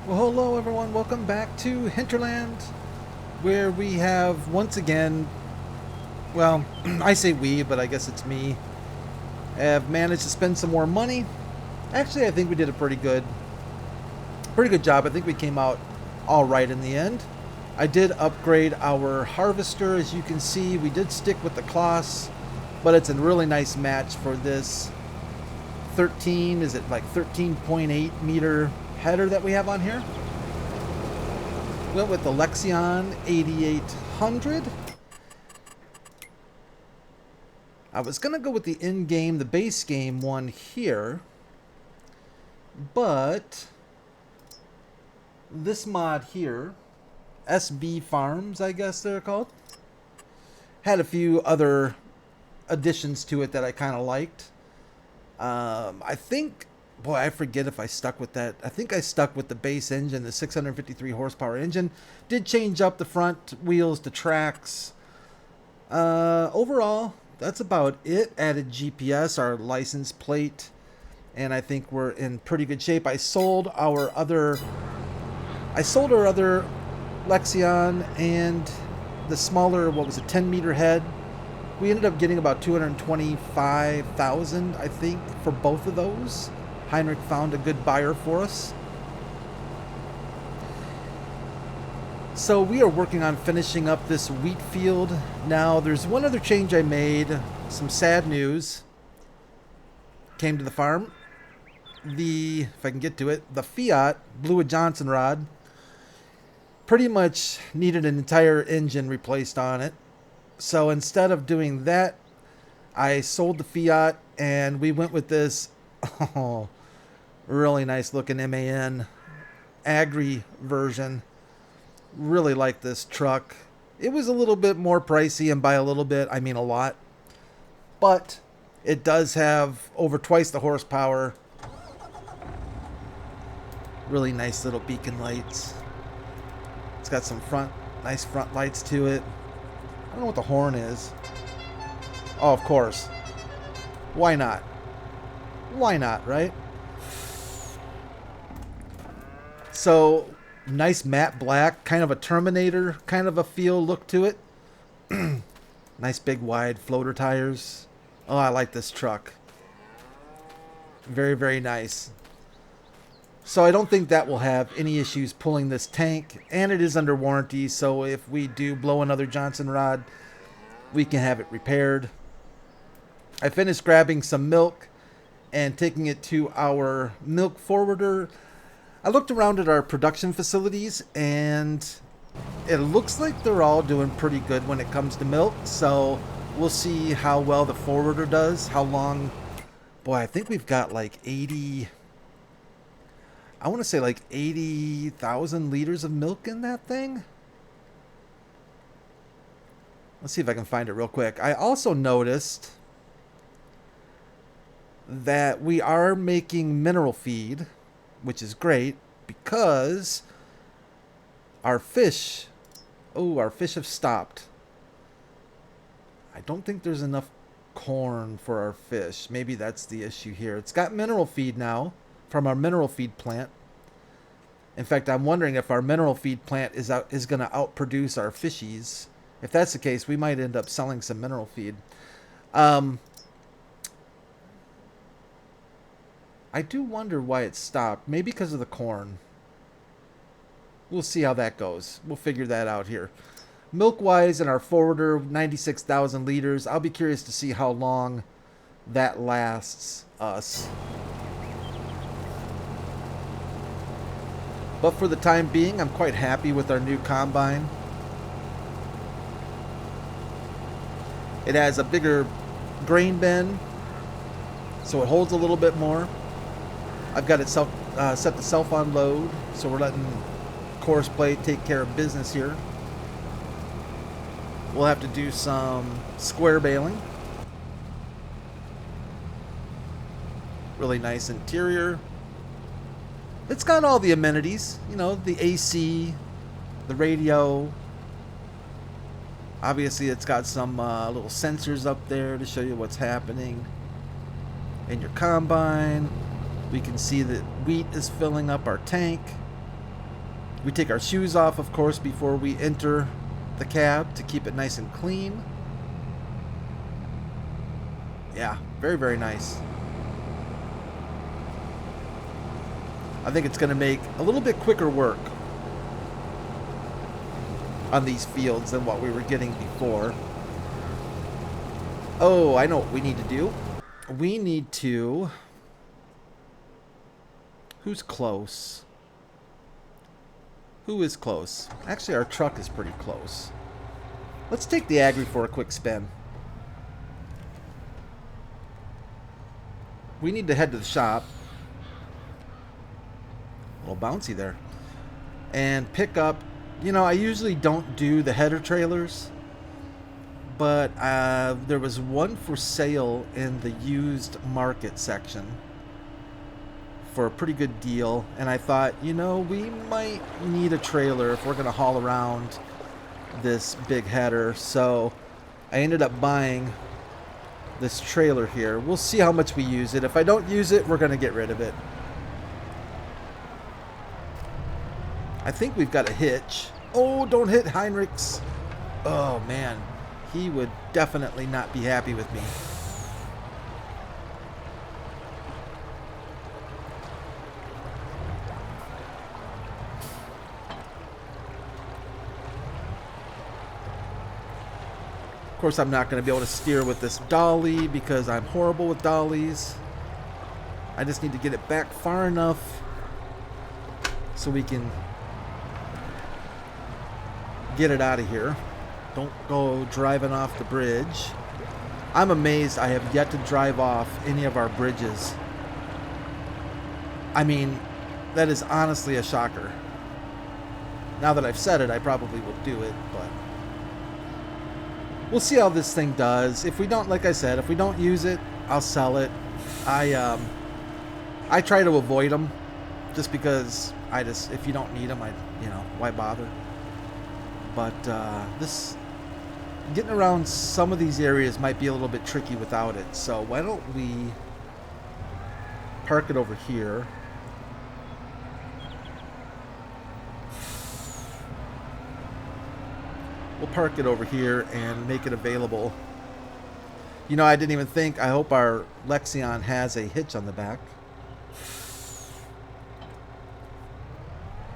Well, hello everyone, welcome back to Hinterland, where we have once again, well, I say we, but I guess it's me, have managed to spend some more money. Actually, I think we did a pretty good job. I think we came out all right in the end. I did upgrade our harvester. As you can see, we did stick with the Kloss, but it's a really nice match for this 13.8 meter header that we have on here. Went with the Lexion 8800. I was gonna go with the in-game, the base game one here, but this mod here, SB Farms, I guess they're called, had a few other additions to it that I kind of liked. I think, boy, I forget if I stuck with that. I think I stuck with the base engine, the 653 horsepower engine. Did change up the front wheels to tracks. Overall, that's about it. Added GPS, our license plate, and I think we're in pretty good shape. I sold our other Lexion and the smaller, what was it, 10 meter head. We ended up getting about 225,000, I think, for both of those. Heinrich found a good buyer for us. So we are working on finishing up this wheat field. Now, there's one other change I made. Some sad news came to the farm. If I can get to it, the Fiat blew a Johnson rod. Pretty much needed an entire engine replaced on it. So instead of doing that, I sold the Fiat and we went with this really nice looking MAN Agri version. Really like this truck. It was a little bit more pricey, and by a little bit I mean a lot, but it does have over twice the horsepower. Really nice little beacon lights. It's got some nice front lights to it. I don't know what the horn is. Oh, of course. Why not? Why not, right? So, nice matte black, kind of a Terminator kind of a feel look to it. Nice big wide floater tires. Oh, I like this truck. Very, very nice. So I don't think that will have any issues pulling this tank, and it is under warranty, so if we do blow another Johnson rod, we can have it repaired. I finished grabbing some milk and taking it to our milk forwarder. I looked around at our production facilities, and it looks like they're all doing pretty good when it comes to milk, so we'll see how well the forwarder does, how long. Boy, I think we've got like 80... I want to say like 80,000 liters of milk in that thing. Let's see if I can find it real quick. I also noticed that we are making mineral feed, which is great because our fish have stopped. I don't think there's enough corn for our fish. Maybe that's the issue here. It's got mineral feed now from our mineral feed plant. In fact, I'm wondering if our mineral feed plant is going to outproduce our fishies. If that's the case, we might end up selling some mineral feed. I do wonder why it stopped. Maybe because of the corn. We'll see how that goes. We'll figure that out here. Milk-wise, in our forwarder, 96,000 liters. I'll be curious to see how long that lasts us. But for the time being, I'm quite happy with our new combine. It has a bigger grain bin, so it holds a little bit more. I've got it set to self-unload, so we're letting course plate take care of business here. We'll have to do some square baling. Really nice interior. It's got all the amenities, you know, the AC, the radio. Obviously, it's got some little sensors up there to show you what's happening in your combine. We can see that wheat is filling up our tank. We take our shoes off, of course, before we enter the cab to keep it nice and clean. Yeah, very, very nice. I think it's going to make a little bit quicker work on these fields than what we were getting before. Oh, I know what we need to do. We need to... Who's close? Who is close? Actually, our truck is pretty close. Let's take the Agri for a quick spin. We need to head to the shop. A little bouncy there. And pick up... You know, I usually don't do the header trailers. But there was one for sale in the used market section for a pretty good deal. And I thought, you know, we might need a trailer if we're going to haul around this big header. So I ended up buying this trailer here. We'll see how much we use it. If I don't use it, we're going to get rid of it. I think we've got a hitch. Oh, don't hit Heinrichs. Oh, man. He would definitely not be happy with me. Of course, I'm not going to be able to steer with this dolly because I'm horrible with dollies. I just need to get it back far enough so we can get it out of here. Don't go driving off the bridge. I'm amazed I have yet to drive off any of our bridges. I mean, that is honestly a shocker. Now that I've said it, I probably will do it, but we'll see how this thing does. If we don't, like I said, if we don't use it, I'll sell it. I try to avoid them just because if you don't need them, why bother? But this getting around some of these areas might be a little bit tricky without it. So why don't we park it over here? We'll park it over here and make it available. You know, I didn't even think. I hope our Lexion has a hitch on the back.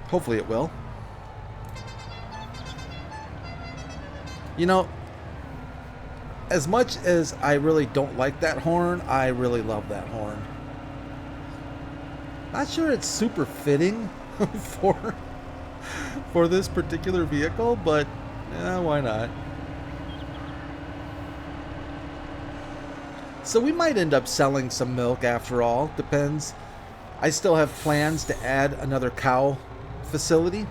Hopefully it will. You know, as much as I really don't like that horn, I really love that horn. Not sure it's super fitting for this particular vehicle, but yeah, why not? So we might end up selling some milk after all. Depends. I still have plans to add another cow facility.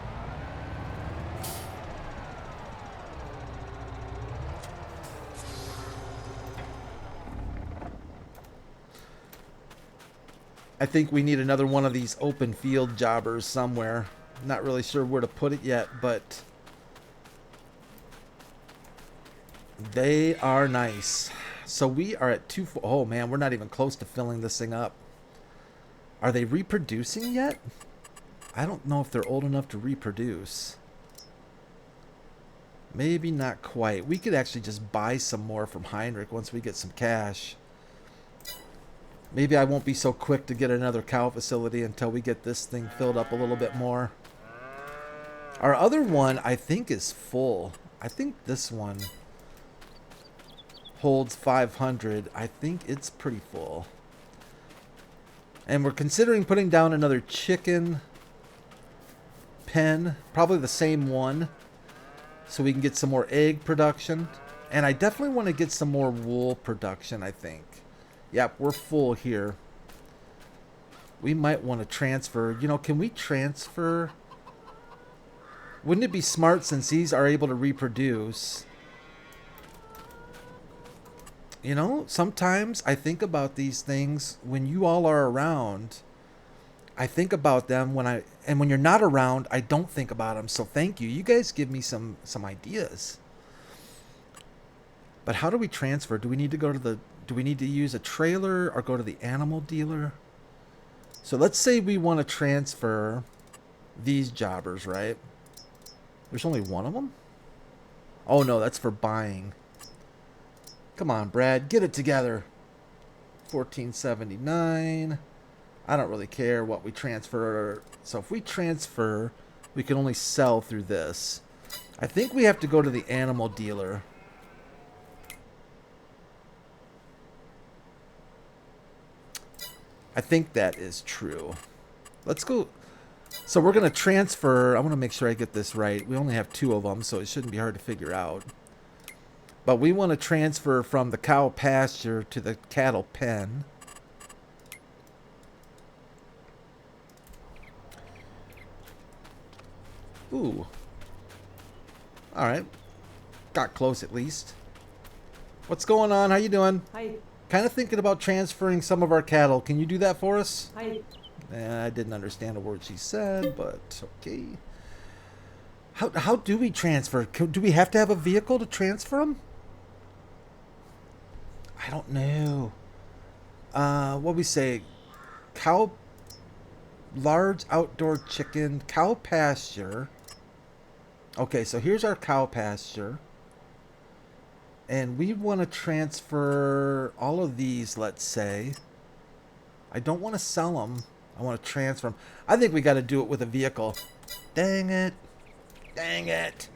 I think we need another one of these open field jobbers somewhere. Not really sure where to put it yet, but they are nice. So we are at 2. Oh man, we're not even close to filling this thing up. Are they reproducing yet? I don't know if they're old enough to reproduce. Maybe not quite. We could actually just buy some more from Heinrich once we get some cash. Maybe I won't be so quick to get another cow facility until we get this thing filled up a little bit more. Our other one, I think, is full. I think this one holds 500. I think it's pretty full. And we're considering putting down another chicken pen. Probably the same one. So we can get some more egg production. And I definitely want to get some more wool production, I think. Yep, we're full here. We might want to transfer. You know, can we transfer? Wouldn't it be smart, since these are able to reproduce? You know, sometimes I think about these things when you all are around. I think about them and when you're not around, I don't think about them. So thank you. You guys give me some ideas. But how do we transfer? Do we need to go to the... Do we need to use a trailer or go to the animal dealer? So let's say we want to transfer these jobbers, right? There's only one of them? Oh no, that's for buying. Come on, Brad, get it together. 1479. I don't really care what we transfer. So if we transfer, we can only sell through this. I think we have to go to the animal dealer. I think that is true. Let's go. So we're going to transfer. I want to make sure I get this right. We only have 2 of them, so it shouldn't be hard to figure out. But we want to transfer from the cow pasture to the cattle pen. Ooh. Alright. Got close at least. What's going on? How you doing? Hi. Kind of thinking about transferring some of our cattle. Can you do that for us? Hi. I didn't understand a word she said, but okay. How do we transfer? Do we have to have a vehicle to transfer them? I don't know. What we say? Cow, large outdoor chicken, cow pasture. Okay, so here's our cow pasture. And we want to transfer all of these, let's say. I don't want to sell them. I want to transfer them. I think we got to do it with a vehicle. Dang it. Dang it.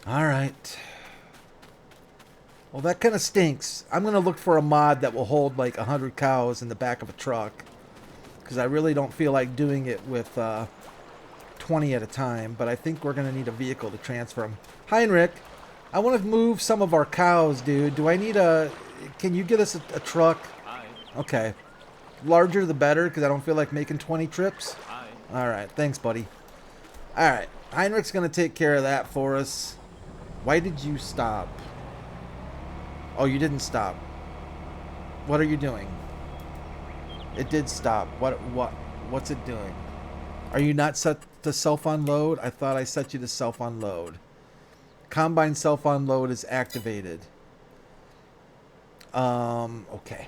All right. Well, that kind of stinks. I'm going to look for a mod that will hold like 100 cows in the back of a truck. Because I really don't feel like doing it with 20 at a time. But I think we're going to need a vehicle to transfer them. Heinrich, I want to move some of our cows, dude. Do I need a... Can you get us a truck? Hi. Okay. Larger the better, because I don't feel like making 20 trips. Hi. Alright, thanks, buddy. Alright, Heinrich's going to take care of that for us. Why did you stop? Oh, you didn't stop. What are you doing? It did stop. What's it doing? Are you not set to self-unload? I thought I set you to self-unload. Combine self-unload is activated. Okay.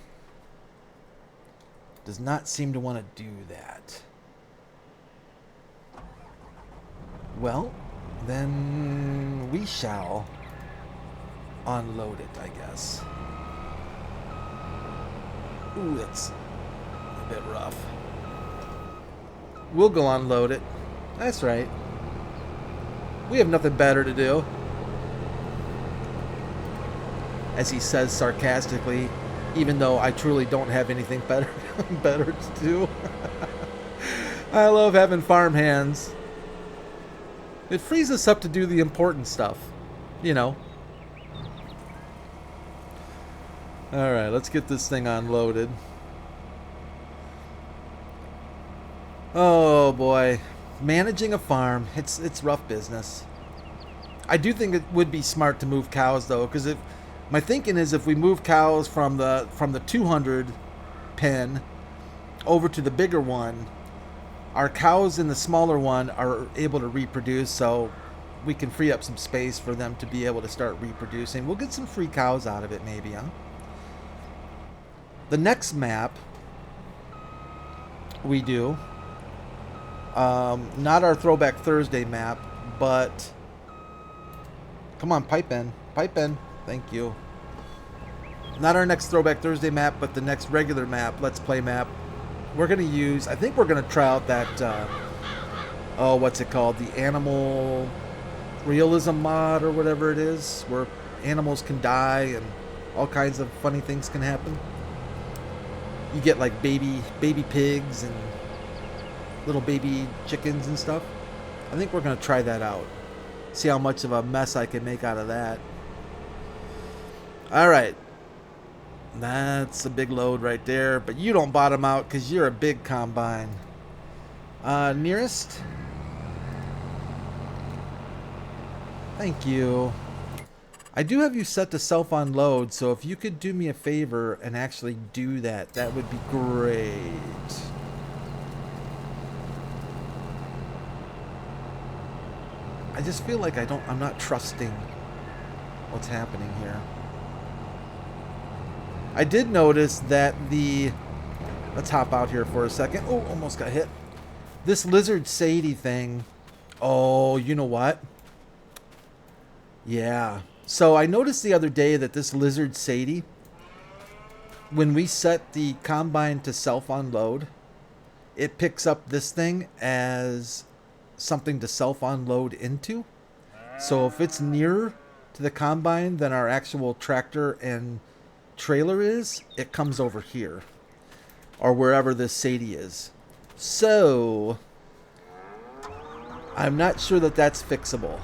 Does not seem to want to do that. Well, then we shall unload it, I guess. Ooh, that's a bit rough. We'll go unload it. That's right. We have nothing better to do. As he says sarcastically, even though I truly don't have anything better to do. I love having farm hands. It frees us up to do the important stuff, you know. Alright, let's get this thing unloaded. Oh boy. Managing a farm, it's rough business. I do think it would be smart to move cows though, because if my thinking is if we move cows from the 200 pen over to the bigger one, our cows in the smaller one are able to reproduce, so we can free up some space for them to be able to start reproducing. We'll get some free cows out of it maybe, huh? The next map we do, not our Throwback Thursday map, but come on, pipe in. Thank you. Not our next Throwback Thursday map, but the next regular map, Let's Play map. We're going to use, I think we're going to try out that, oh, what's it called? The Animal Realism mod or whatever it is, where animals can die and all kinds of funny things can happen. You get like baby pigs and little baby chickens and stuff. I think we're going to try that out. See how much of a mess I can make out of that. Alright. That's a big load right there. But you don't bottom out because you're a big combine. Nearest. Thank you. I do have you set to self-unload, so if you could do me a favor and actually do that, that would be great. I just feel like I'm not trusting what's happening here. I did notice that let's hop out here for a second. Oh, almost got hit. This lizard Sadie thing. Oh, you know what? Yeah. So I noticed the other day that this lizard Sadie, when we set the combine to self-unload, it picks up this thing as something to self-unload into. So if it's nearer to the combine than our actual tractor and trailer is, it comes over here. Or wherever this Sadie is. So I'm not sure that that's fixable.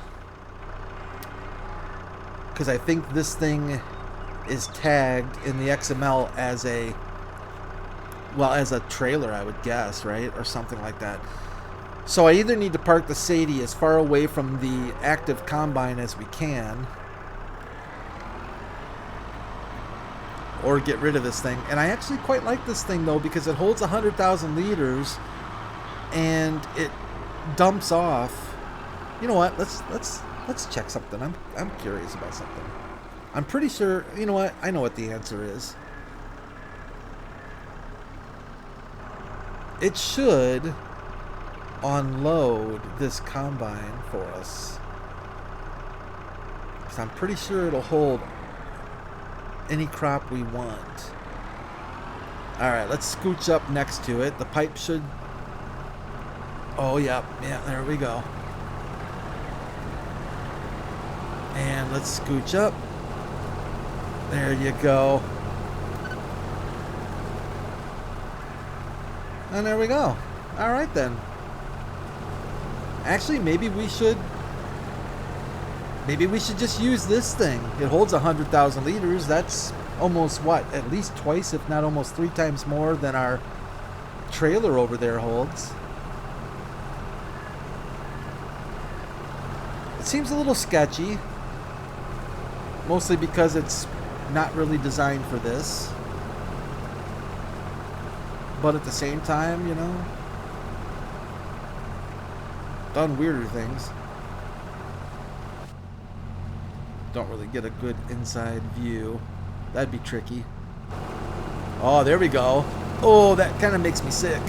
Because I think this thing is tagged in the XML as a, well, as a trailer, I would guess, right? Or something like that. So I either need to park the Sadie as far away from the active combine as we can, or get rid of this thing. And I actually quite like this thing though, because it holds 100,000 liters and it dumps off. You know what? Let's check something. I'm curious about something. I'm pretty sure. You know what? I know what the answer is. It should unload this combine for us, because I'm pretty sure it'll hold any crop we want. Alright, let's scooch up next to it. The pipe should... Oh, yeah, there we go. And let's scooch up. There you go. And there we go. Alright then. Actually, maybe we should just use this thing. It holds 100,000 liters. That's almost what? At least twice, if not almost 3 times more than our trailer over there holds. It seems a little sketchy. Mostly because it's not really designed for this. But at the same time, you know, done weirder things. Don't really get a good inside view. That'd be tricky. Oh, there we go. Oh, that kind of makes me sick.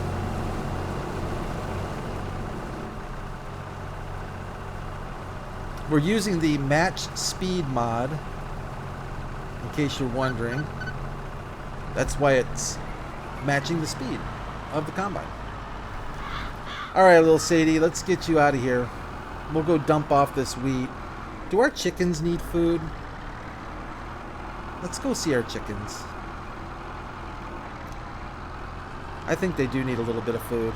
We're using the match speed mod, in case you're wondering. That's why it's matching the speed of the combine. Alright, little Sadie, let's get you out of here. We'll go dump off this wheat. Do our chickens need food? Let's go see our chickens. I think they do need a little bit of food.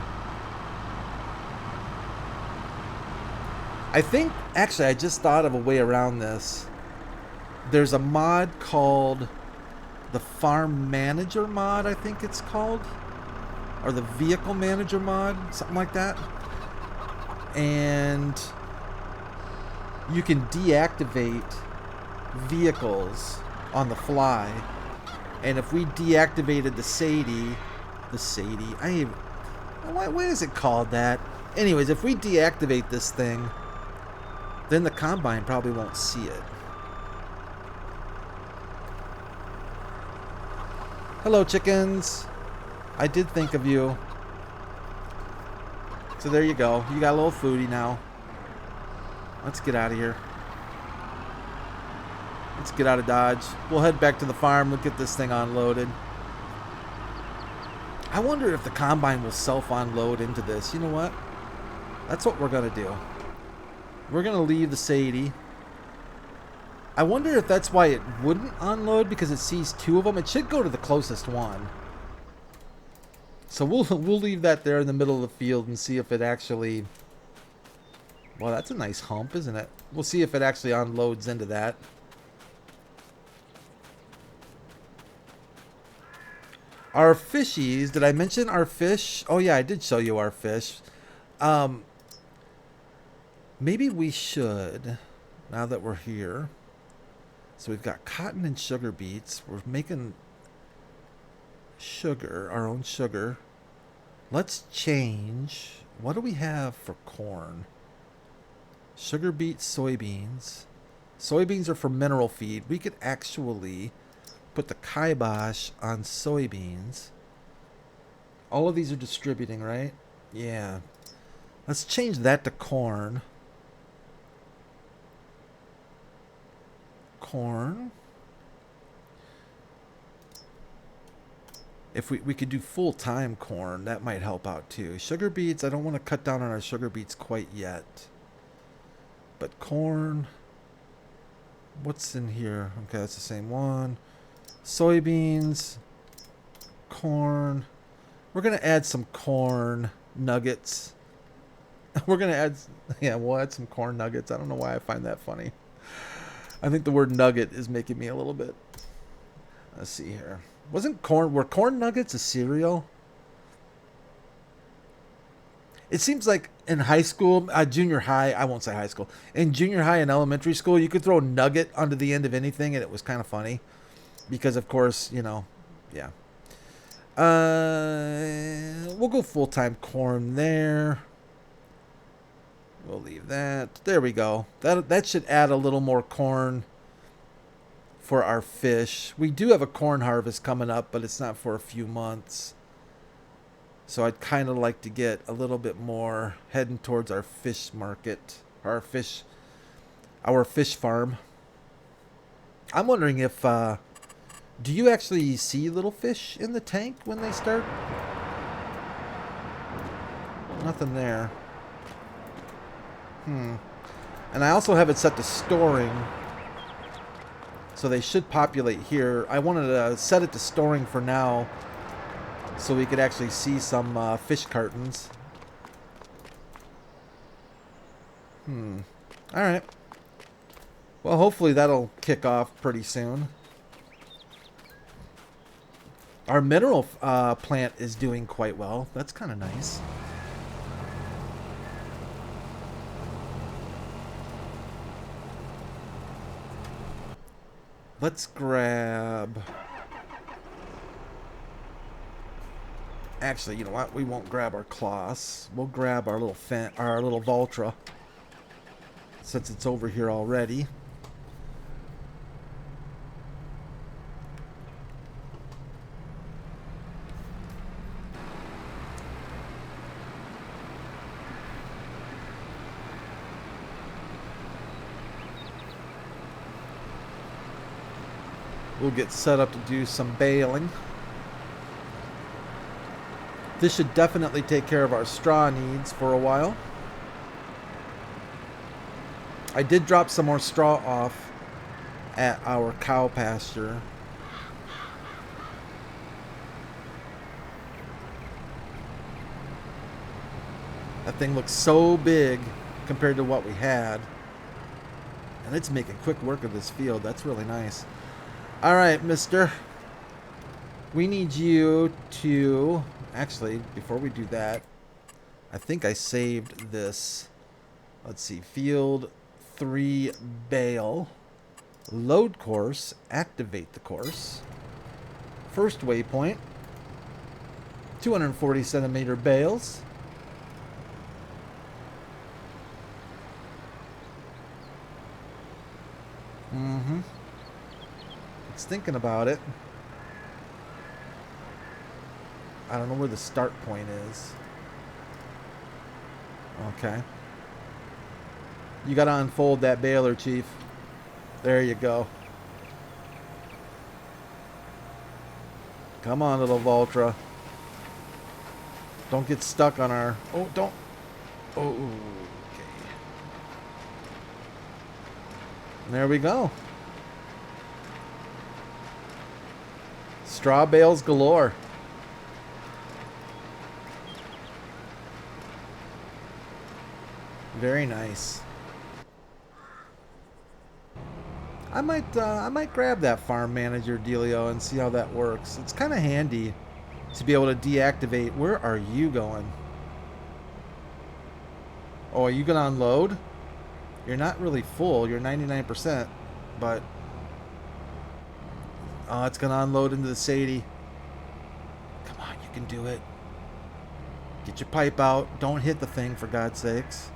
I think, actually, I just thought of a way around this. There's a mod called the Farm Manager mod, I think it's called. Or the Vehicle Manager mod, something like that. And you can deactivate vehicles on the fly. And if we deactivated the Sadie, why is it called that? Anyways, if we deactivate this thing, then the combine probably won't see it. Hello, chickens. I did think of you. So there you go. You got a little foodie now. Let's get out of here. Let's get out of Dodge. We'll head back to the farm. We'll get this thing unloaded. I wonder if the combine will self-unload into this. You know what? That's what we're going to do. We're going to leave the Sadie. I wonder if that's why it wouldn't unload, because it sees 2 of them. It should go to the closest one. So we'll leave that there in the middle of the field and see if it actually... Well, that's a nice hump, isn't it? We'll see if it actually unloads into that. Our fishies, did I mention our fish? Oh yeah, I did show you our fish. Maybe we should, now that we're here. So we've got cotton and sugar beets. We're making sugar, our own sugar. Let's change. What do we have for corn? Sugar beets, soybeans. Soybeans are for mineral feed. We could actually put the kibosh on soybeans. All of these are distributing, right? Yeah. Let's change that to corn. Corn. If we could do full-time corn, that might help out too. Sugar beets, I don't want to cut down on our sugar beets quite yet. But corn, what's in here? Okay, that's the same one. Soybeans, corn. We're going to add some corn nuggets. We're going to add, yeah, we'll add some corn nuggets. I don't know why I find that funny. I think the word nugget is making me a little bit. Let's see here. Were corn nuggets a cereal? It seems like in high school, junior high, I won't say high school. In junior high and elementary school, you could throw nugget onto the end of anything and it was kind of funny. Because, of course, you know, yeah. We'll go full-time corn there. We'll leave that. There we go. That should add a little more corn for our fish. We do have a corn harvest coming up, but it's not for a few months. So I'd kind of like to get a little bit more heading towards our fish market, our fish farm. I'm wondering if, do you actually see little fish in the tank when they start? Nothing there. And I also have it set to storing. So they should populate here. I wanted to set it to storing for now so we could actually see some fish cartons. Alright. Well, hopefully that'll kick off pretty soon. Our mineral plant is doing quite well. That's kind of nice. Let's grab... Actually, you know what? We won't grab our cloths. We'll grab our little Valtra, since it's over here already. We'll get set up to do some baling. This should definitely take care of our straw needs for a while. I did drop some more straw off at our cow pasture. That thing looks so big compared to what we had. And it's making quick work of this field. That's really nice. Alright, mister. We need you to... Actually, before we do that, I think I saved this. Let's see. Field 3 bale. Load course. Activate the course. First waypoint. 240 centimeter bales. It's thinking about it. I don't know where the start point is. Okay. You gotta unfold that baler, Chief. There you go. Come on, little Valtra. Don't get stuck on our... Oh, don't... Oh, okay. There we go. Straw bales galore. Very nice. I might grab that farm manager dealio and see how that works. It's kind of handy to be able to deactivate. Where are you going? Oh, are you gonna unload? You're not really full. You're 99%, but oh, it's gonna unload into the Sadie. Come on, you can do it. Get your pipe out. Don't hit the thing, for God's sakes.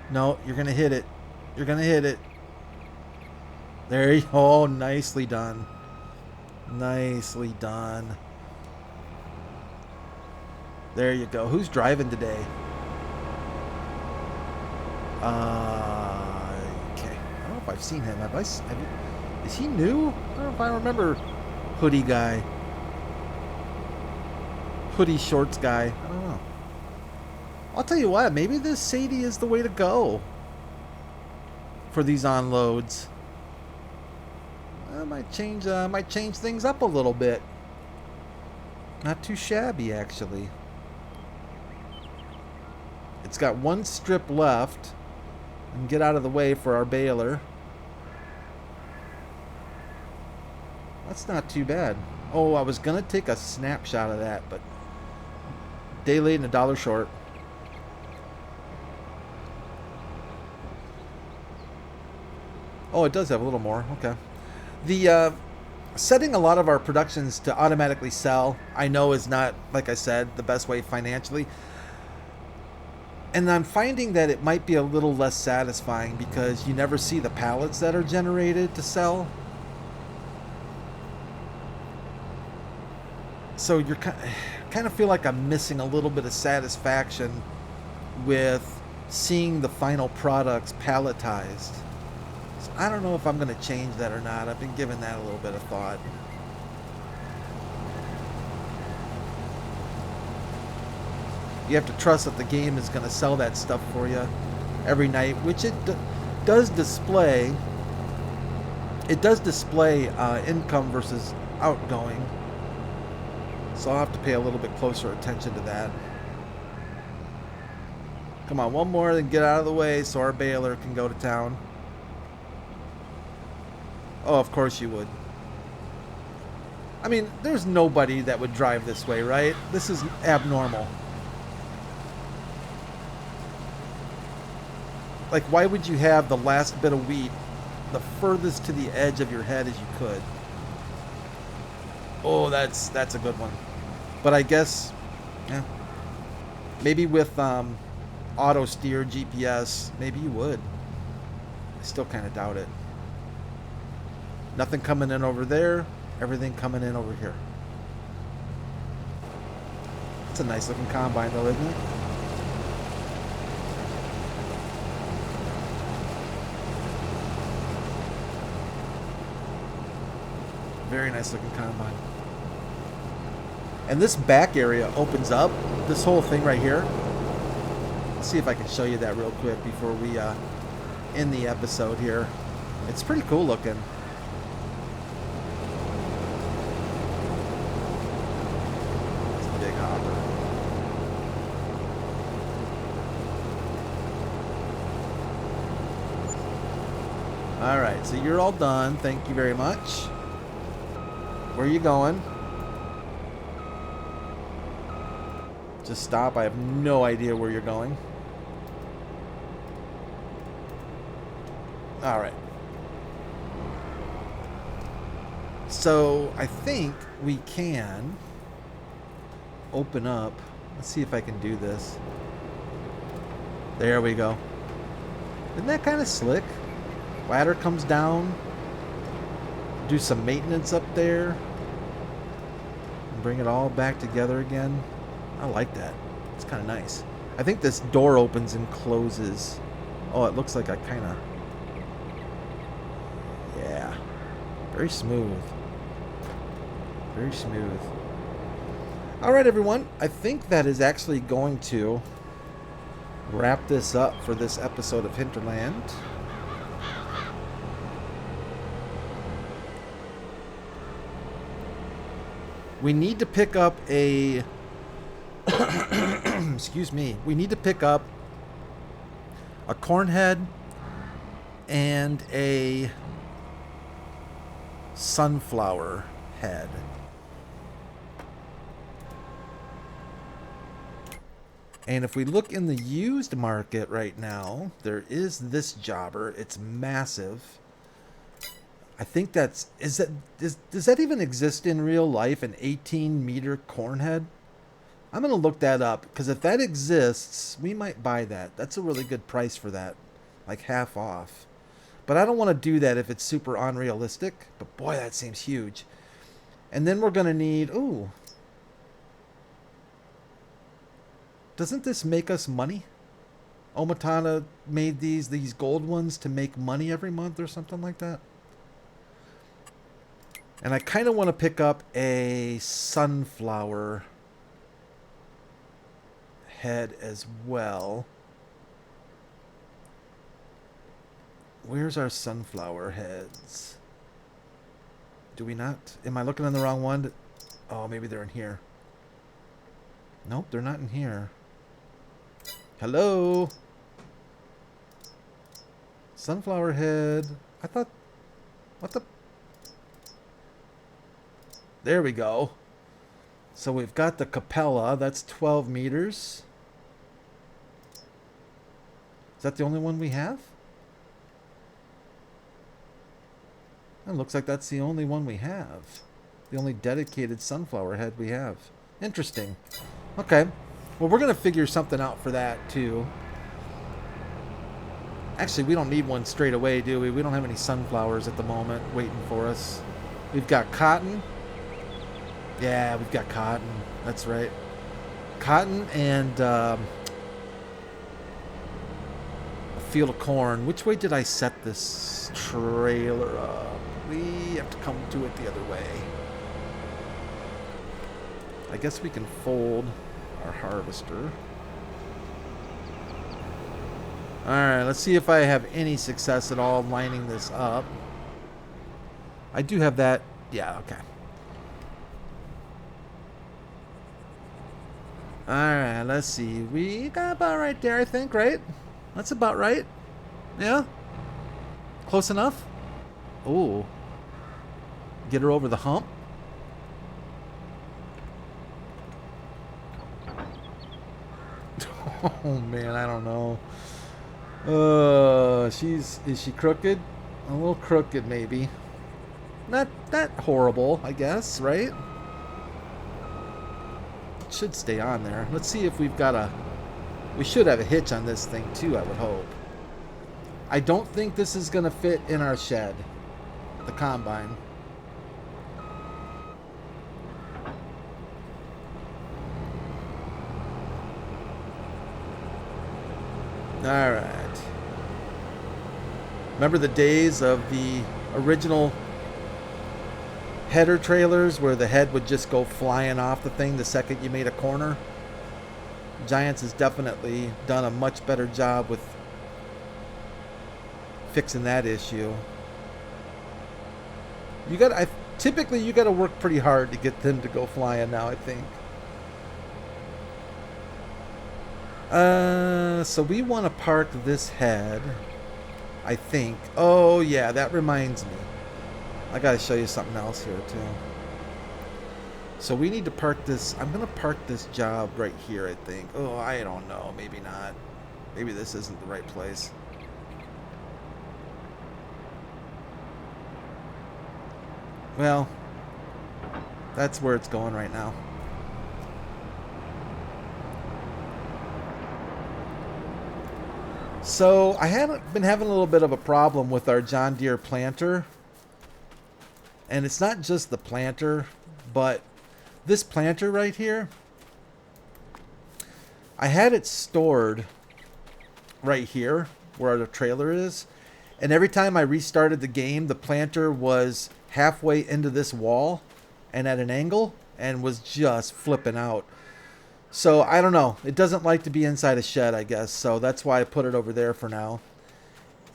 No, you're gonna hit it. You're gonna hit it. There you go. Oh, nicely done. Nicely done. There you go. Who's driving today? Okay. I don't know if I've seen him. Is he new? I don't know if I remember hoodie guy. Hoodie shorts guy. I don't know. I'll tell you what. Maybe this Sadie is the way to go for these onloads. I might change things up a little bit. Not too shabby, actually. It's got one strip left. And get out of the way for our baler. That's not too bad. Oh, I was gonna take a snapshot of that, but day late and a dollar short. Oh, it does have a little more. Okay. The setting a lot of our productions to automatically sell, I know is not, like I said, the best way financially. And I'm finding that it might be a little less satisfying because you never see the pallets that are generated to sell. So you're kind of feel like I'm missing a little bit of satisfaction with seeing the final products palletized. So I don't know if I'm going to change that or not. I've been giving that a little bit of thought. You have to trust that the game is going to sell that stuff for you every night, which it does display. It does display income versus outgoing. So I'll have to pay a little bit closer attention to that. Come on, one more, then get out of the way so our baler can go to town. Oh, of course you would. I mean, there's nobody that would drive this way, right? This is abnormal. Like, why would you have the last bit of wheat the furthest to the edge of your head as you could? Oh, that's a good one. But I guess, yeah, maybe with auto steer GPS, maybe you would. I still kind of doubt it. Nothing coming in over there. Everything coming in over here. It's a nice looking combine though, isn't it? Very nice looking combine. And this back area opens up. This whole thing right here. Let's see if I can show you that real quick before we end the episode here. It's pretty cool looking. It's a big hopper. Alright, so you're all done. Thank you very much. Where are you going? Just stop. I have no idea where you're going. All right. So I think we can open up. Let's see if I can do this. There we go. Isn't that kind of slick? Ladder comes down. Do some maintenance up there. And bring it all back together again. I like that. It's kind of nice. I think this door opens and closes. Oh, it looks like I kind of... Yeah. Very smooth. Very smooth. Alright, everyone. I think that is actually going to wrap this up for this episode of Hinterland. We need to pick up a... Excuse me. We need to pick up a corn head and a sunflower head. And if we look in the used market right now, there is this jobber. It's massive. I think that's... Does that even exist in real life, an 18-meter corn head? I'm going to look that up, because if that exists, we might buy that. That's a really good price for that. Like half off. But I don't want to do that if it's super unrealistic. But boy, that seems huge. And then we're going to need... Ooh. Doesn't this make us money? Omatana made these gold ones to make money every month or something like that. And I kind of want to pick up a sunflower head as well. Where's our sunflower heads? Do we not? Am I looking in the wrong one? Oh, maybe they're in here. Nope, they're not in here. Hello? Sunflower head. I thought... What the... There we go. So we've got the Capella. That's 12 meters. Is that the only one we have? It looks like that's the only one we have. The only dedicated sunflower head we have. Interesting. Okay. Well, we're going to figure something out for that, too. Actually, we don't need one straight away, do we? We don't have any sunflowers at the moment waiting for us. We've got cotton. Yeah, we've got cotton. That's right. Cotton and a field of corn. Which way did I set this trailer up? We have to come to it the other way. I guess we can fold our harvester. Alright, let's see if I have any success at all lining this up. I do have that. Yeah, okay. Alright, let's see. We got about right there, I think, right? That's about right. Yeah? Close enough? Ooh. Get her over the hump. Oh man, I don't know. Is she crooked? A little crooked maybe. Not that horrible, I guess, right? It should stay on there. Let's see if we've got we should have a hitch on this thing too, I would hope. I don't think this is gonna fit in our shed. The combine. Alright. Remember the days of the original header trailers where the head would just go flying off the thing the second you made a corner? Giants has definitely done a much better job with fixing that issue. Typically you got to work pretty hard to get them to go flying now, I think. So we want to park this head, I think. Oh yeah, that reminds me. I gotta show you something else here too. So we need to park this. I'm gonna park this job right here, I think. Oh, I don't know. Maybe not. Maybe this isn't the right place. Well, that's where it's going right now. So I haven't been having a little bit of a problem with our John Deere planter. And it's not just the planter, but this planter right here, I had it stored right here where the trailer is. And every time I restarted the game, the planter was halfway into this wall and at an angle and was just flipping out. So I don't know. It doesn't like to be inside a shed, I guess. So that's why I put it over there for now.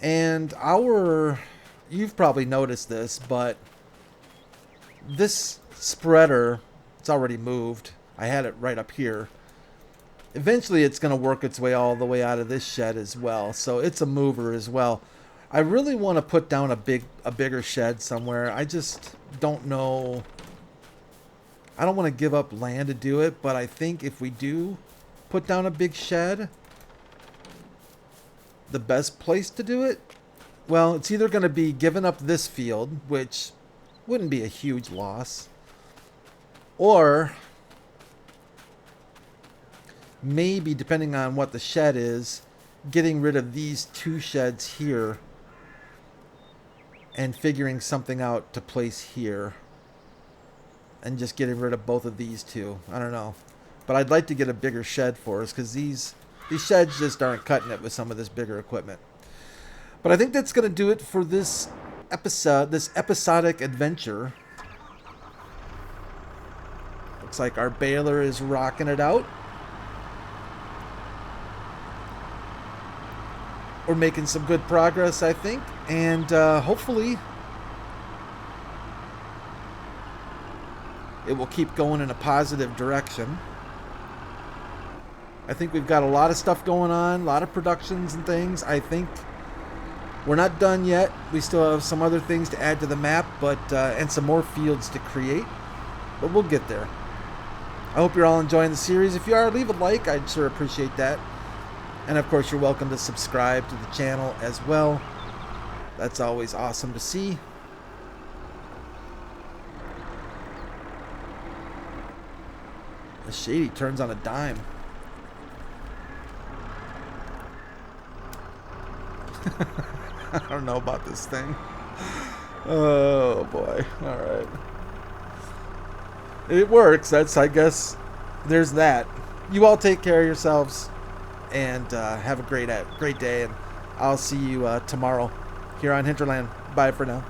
And you've probably noticed this, but this spreader, it's already moved. I had it right up here. Eventually it's going to work its way all the way out of this shed as well. So it's a mover as well. I really want to put down a bigger shed somewhere. I just don't know. I don't want to give up land to do it, but I think if we do put down a big shed, the best place to do it, well, it's either going to be giving up this field, which wouldn't be a huge loss, or maybe, depending on what the shed is, getting rid of these two sheds here and figuring something out to place here and just getting rid of both of these two. I don't know, but I'd like to get a bigger shed for us because these These sheds just aren't cutting it with some of this bigger equipment. But I think that's going to do it for this episode, this episodic adventure. Looks like our baler is rocking it out. We're making some good progress, I think, and hopefully it will keep going in a positive direction. I think we've got a lot of stuff going on, a lot of productions and things. I think we're not done yet. We still have some other things to add to the map, but and some more fields to create, but we'll get there. I hope you're all enjoying the series. If you are, leave a like. I'd sure appreciate that. And of course, you're welcome to subscribe to the channel as well. That's always awesome to see. The Shady turns on a dime. I don't know about this thing. Oh boy. Alright. It works. That's, I guess, there's that. You all take care of yourselves and have a great day. And I'll see you tomorrow here on Hinterland. Bye for now.